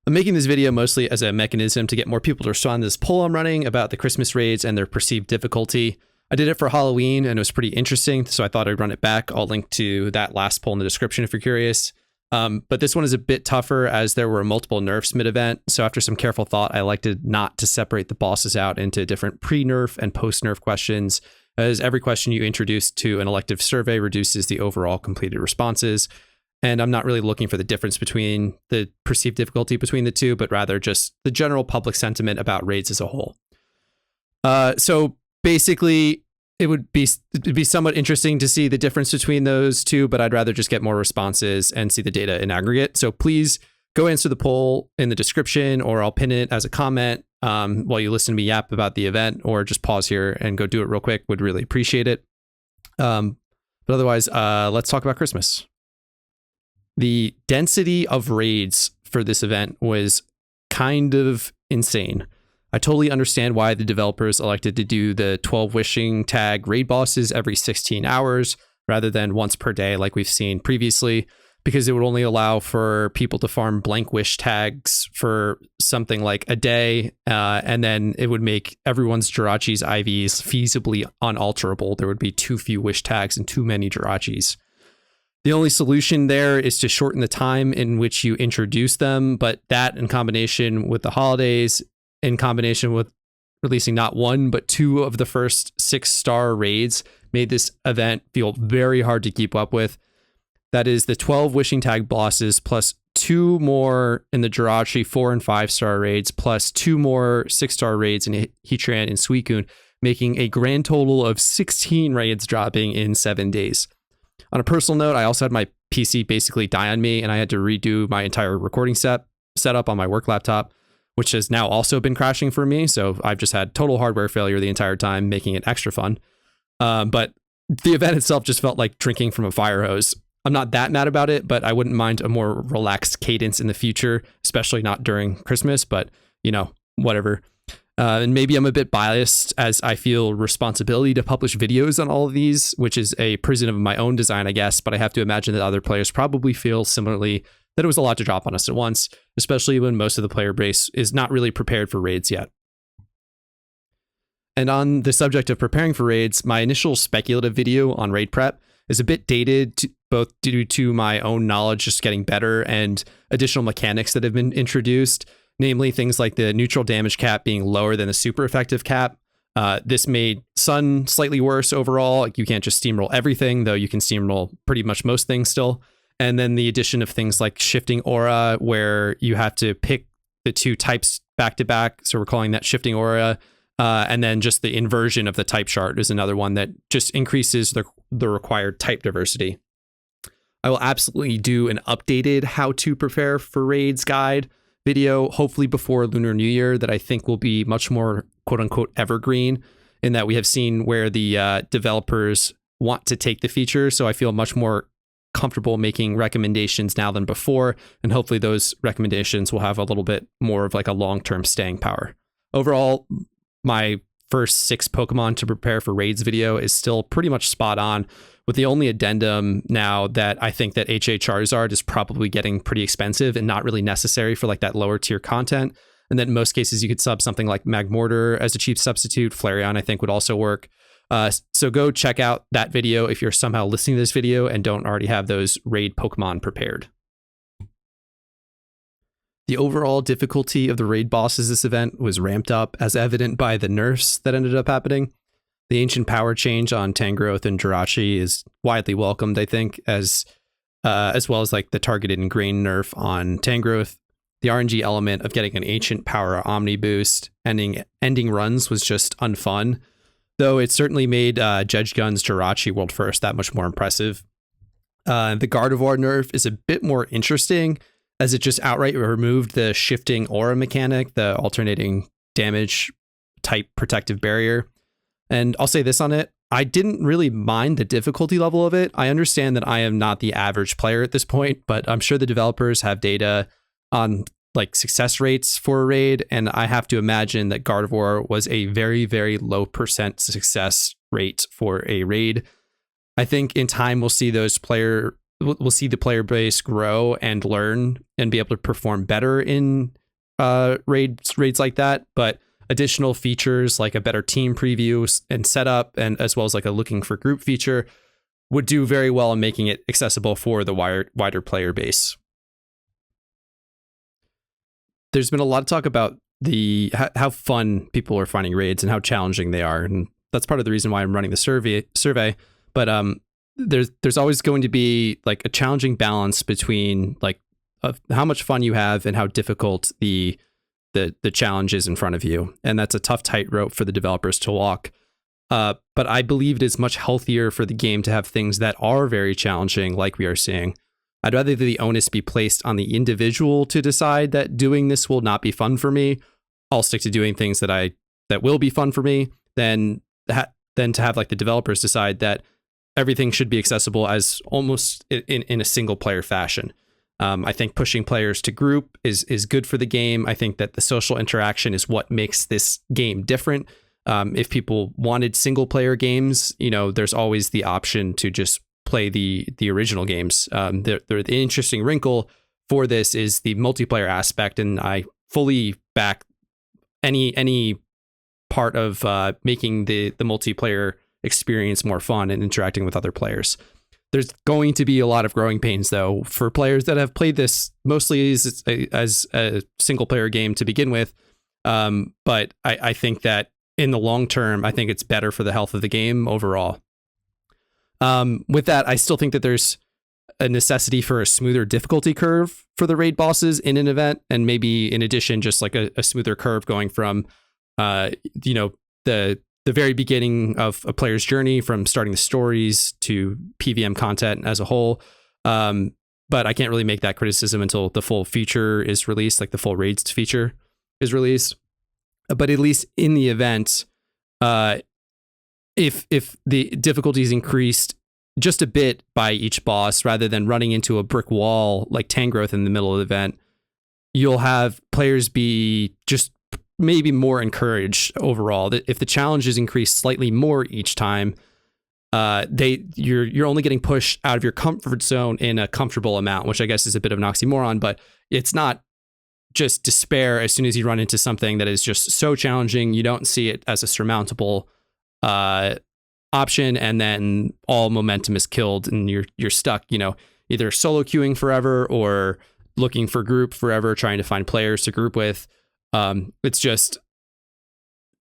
I'm making this video mostly as a mechanism to get more people to respond to this poll I'm running about the Christmas raids and their perceived difficulty. I did it for Halloween and it was pretty interesting, so I thought I'd run it back. I'll link to that last poll in the description if you're curious. But this one is a bit tougher as there were multiple nerfs mid-event, so after some careful thought, I elected not to separate the bosses out into different pre-nerf and post-nerf questions, as every question you introduce to an elective survey reduces the overall completed responses. And I'm not really looking for the difference between the perceived difficulty between the two, but rather just the general public sentiment about raids as a whole. So basically, it'd be somewhat interesting to see the difference between those two, but I'd rather just get more responses and see the data in aggregate. So please go answer the poll in the description, or I'll pin it as a comment while you listen to me yap about the event, or just pause here and go do it real quick. Would really appreciate it. But otherwise, let's talk about Christmas. The density of raids for this event was kind of insane. I totally understand why the developers elected to do the 12 wishing tag raid bosses every 16 hours rather than once per day like we've seen previously, because it would only allow for people to farm blank wish tags for something like a day, and then it would make everyone's Jirachi's IVs feasibly unalterable. There would be too few wish tags and too many Jirachis. The only solution there is to shorten the time in which you introduce them, but that in combination with the holidays, in combination with releasing not one, but two of the first 6-star raids, made this event feel very hard to keep up with. That is the 12 wishing tag bosses plus 2 more in the Jirachi 4 and 5-star raids, plus 2 more 6-star raids in Heatran and Suicune, making a grand total of 16 raids dropping in 7 days. On a personal note, I also had my PC basically die on me, and I had to redo my entire recording setup on my work laptop, which has now also been crashing for me. So I've just had total hardware failure the entire time, making it extra fun. But the event itself just felt like drinking from a fire hose. I'm not that mad about it, but I wouldn't mind a more relaxed cadence in the future, especially not during Christmas, but you know, whatever. And maybe I'm a bit biased as I feel responsibility to publish videos on all of these, which is a prison of my own design, I guess. But I have to imagine that other players probably feel similarly, that it was a lot to drop on us at once, especially when most of the player base is not really prepared for raids yet. And on the subject of preparing for raids, my initial speculative video on raid prep is a bit dated, both due to my own knowledge just getting better and additional mechanics that have been introduced, namely things like the neutral damage cap being lower than the super effective cap. This made Sun slightly worse overall. Like, you can't just steamroll everything, though you can steamroll pretty much most things still. And then the addition of things like shifting aura, where you have to pick the 2 types back to back. So we're calling that shifting aura. And then just the inversion of the type chart is another one that just increases the required type diversity. I will absolutely do an updated how to prepare for raids guide video, hopefully before Lunar New Year, that I think will be much more quote unquote evergreen, in that we have seen where the developers want to take the feature. So I feel much more comfortable making recommendations now than before. And hopefully those recommendations will have a little bit more of like a long-term staying power. Overall, my first 6 Pokemon to prepare for raids video is still pretty much spot on, with the only addendum now that I think that HA Charizard is probably getting pretty expensive and not really necessary for like that lower tier content. And then in most cases you could sub something like Magmortar as a cheap substitute. Flareon I think would also work. So go check out that video if you're somehow listening to this video and don't already have those raid Pokemon prepared. The overall difficulty of the raid bosses this event was ramped up, as evident by the nerfs that ended up happening. The ancient power change on Tangrowth and Jirachi is widely welcomed, I think, as well as like the targeted ingrained nerf on Tangrowth. The RNG element of getting an ancient power Omni boost ending runs was just unfun, though it certainly made Judge Gun's Jirachi world first that much more impressive. The Gardevoir nerf is a bit more interesting, as it just outright removed the shifting aura mechanic, the alternating damage type protective barrier. And I'll say this on it, I didn't really mind the difficulty level of it. I understand that I am not the average player at this point, but I'm sure the developers have data on like success rates for a raid, and I have to imagine that Gardevoir was a very, very low % success rate for a raid. I think in time we'll see those we'll see the player base grow and learn and be able to perform better in raids like that. But additional features like a better team preview and setup, and as well as like a looking for group feature, would do very well in making it accessible for the wider player base. There's been a lot of talk about how fun people are finding raids and how challenging they are, and that's part of the reason why I'm running the survey. But there's always going to be like a challenging balance between like how much fun you have and how difficult the challenge is in front of you, and that's a tough tightrope for the developers to walk. But I believe it is much healthier for the game to have things that are very challenging, like we are seeing. I'd rather the onus be placed on the individual to decide that doing this will not be fun for me. I'll stick to doing things that will be fun for me, than to have like the developers decide that everything should be accessible as almost in a single player fashion. I think pushing players to group is good for the game. I think that the social interaction is what makes this game different. If people wanted single player games, there's always the option to just play the original games. The interesting wrinkle for this is the multiplayer aspect, and I fully back any part of making the multiplayer experience more fun and interacting with other players. There's going to be a lot of growing pains, though, for players that have played this mostly as a single player game to begin with. But I think that in the long term, I think it's better for the health of the game overall. With that, I still think that there's a necessity for a smoother difficulty curve for the raid bosses in an event, and maybe in addition, just like a smoother curve going from, the very beginning of a player's journey, from starting the stories to PVM content as a whole. But I can't really make that criticism until the full feature is released, like the full raids feature is released. But at least in the event, if the difficulty is increased just a bit by each boss, rather than running into a brick wall like Tangrowth in the middle of the event, you'll have players be just maybe more encouraged overall. That if the challenge is increased slightly more each time, you're only getting pushed out of your comfort zone in a comfortable amount, which I guess is a bit of an oxymoron, but it's not just despair as soon as you run into something that is just so challenging. You don't see it as a surmountable option, and then all momentum is killed and you're stuck, either solo queuing forever or looking for group forever, trying to find players to group with. It's just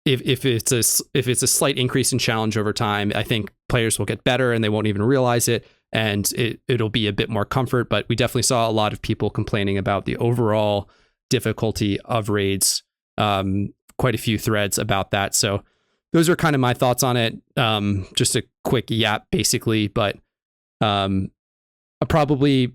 if it's a slight increase in challenge over time, I think players will get better and they won't even realize it, and it'll be a bit more comfort. But we definitely saw a lot of people complaining about the overall difficulty of raids. Quite a few threads about that. So those are kind of my thoughts on it. Just a quick yap, basically, but I probably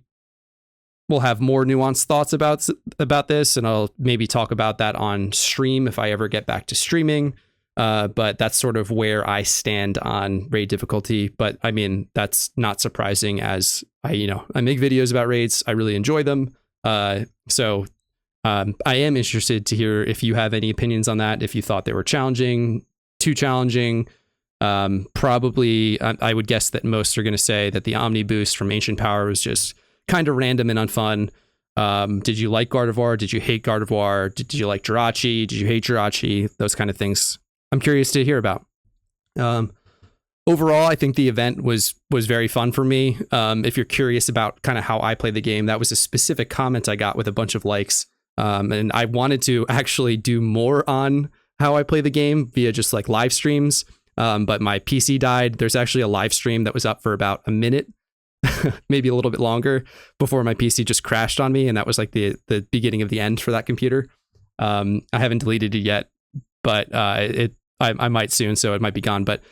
will have more nuanced thoughts about this, and I'll maybe talk about that on stream if I ever get back to streaming. But that's sort of where I stand on raid difficulty. But I mean, that's not surprising, as I make videos about raids. I really enjoy them. So I am interested to hear if you have any opinions on that. If you thought they were challenging, too challenging. Probably, I would guess that most are going to say that the Omni boost from Ancient Power was just kind of random and unfun. Did you like Gardevoir? Did you hate Gardevoir? Did you like Jirachi? Did you hate Jirachi? Those kind of things I'm curious to hear about. Overall, I think the event was very fun for me. If you're curious about kind of how I play the game, that was a specific comment I got with a bunch of likes. And I wanted to actually do more on how I play the game via just like live streams. But my PC died. There's actually a live stream that was up for about a minute, maybe a little bit longer, before my PC just crashed on me. And that was like the beginning of the end for that computer. I haven't deleted it yet, but I might soon, so it might be gone. But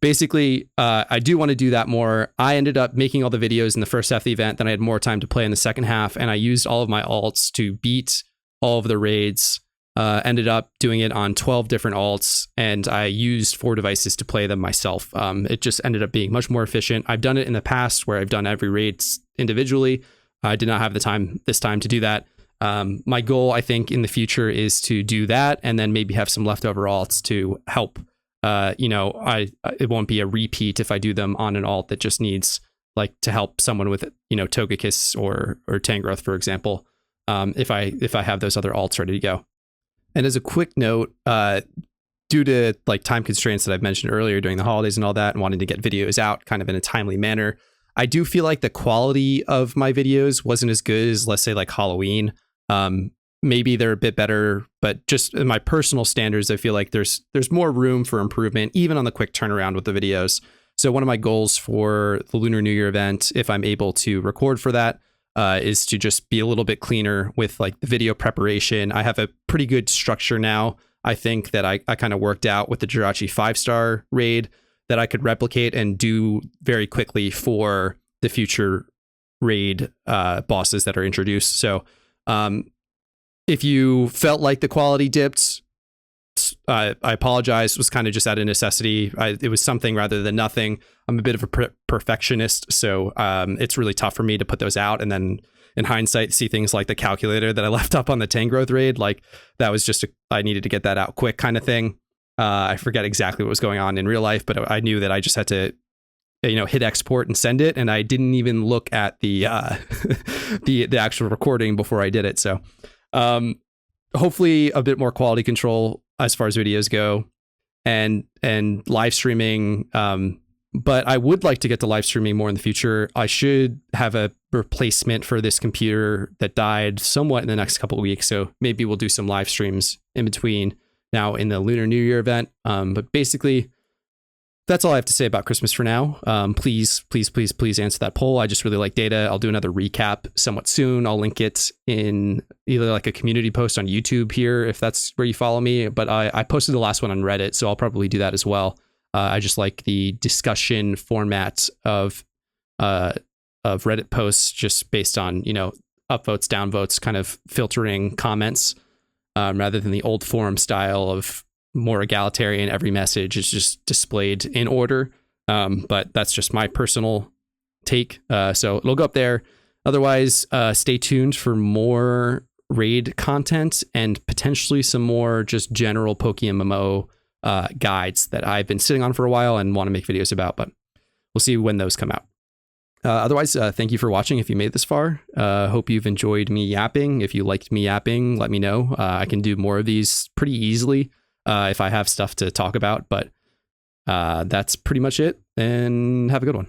basically, I do want to do that more. I ended up making all the videos in the first half of the event, then I had more time to play in the second half, and I used all of my alts to beat all of the raids. Ended up doing it on 12 different alts, and I used 4 devices to play them myself. It just ended up being much more efficient. I've done it in the past where I've done every raid individually. I did not have the time this time to do that. My goal, I think, in the future is to do that, and then maybe have some leftover alts to help. It won't be a repeat if I do them on an alt that just needs like to help someone with, Togekiss or Tangrowth, for example, if I have those other alts ready to go. And as a quick note, due to like time constraints that I've mentioned earlier during the holidays and all that, and wanting to get videos out kind of in a timely manner, I do feel like the quality of my videos wasn't as good as, let's say, like Halloween. Maybe they're a bit better, but just in my personal standards, I feel like there's more room for improvement, even on the quick turnaround with the videos. So one of my goals for the Lunar New Year event, if I'm able to record for that, is to just be a little bit cleaner with like the video preparation. I have a pretty good structure now. I think that I kind of worked out with the Jirachi 5-star raid that I could replicate and do very quickly for the future raid bosses that are introduced. So if you felt like the quality dipped, I apologize. It was kind of just out of necessity. It was something rather than nothing. I'm a bit of a perfectionist, so it's really tough for me to put those out. And then in hindsight, see things like the calculator that I left up on the Tangrowth raid. Like that was just, I needed to get that out quick kind of thing. I forget exactly what was going on in real life, but I knew that I just had to, hit export and send it. And I didn't even look at the the actual recording before I did it. So hopefully a bit more quality control as far as videos go, and live streaming. But I would like to get to live streaming more in the future. I should have a replacement for this computer that died somewhat in the next couple of weeks. So maybe we'll do some live streams in between now in the Lunar New Year event. But basically, that's all I have to say about Christmas for now. Please answer that poll. I just really like data. I'll do another recap somewhat soon. I'll link it in either like a community post on YouTube here, if that's where you follow me. But I posted the last one on Reddit, so I'll probably do that as well. I just like the discussion format of Reddit posts, just based on, upvotes, downvotes, kind of filtering comments, rather than the old forum style of more egalitarian. Every message is just displayed in order. But that's just my personal take. So it'll go up there. Otherwise, stay tuned for more raid content and potentially some more just general PokeMMO guides that I've been sitting on for a while and want to make videos about, but we'll see when those come out. Otherwise, thank you for watching if you made this far. Hope you've enjoyed me yapping. If you liked me yapping, let me know. I can do more of these pretty easily if I have stuff to talk about, but that's pretty much it, and have a good one.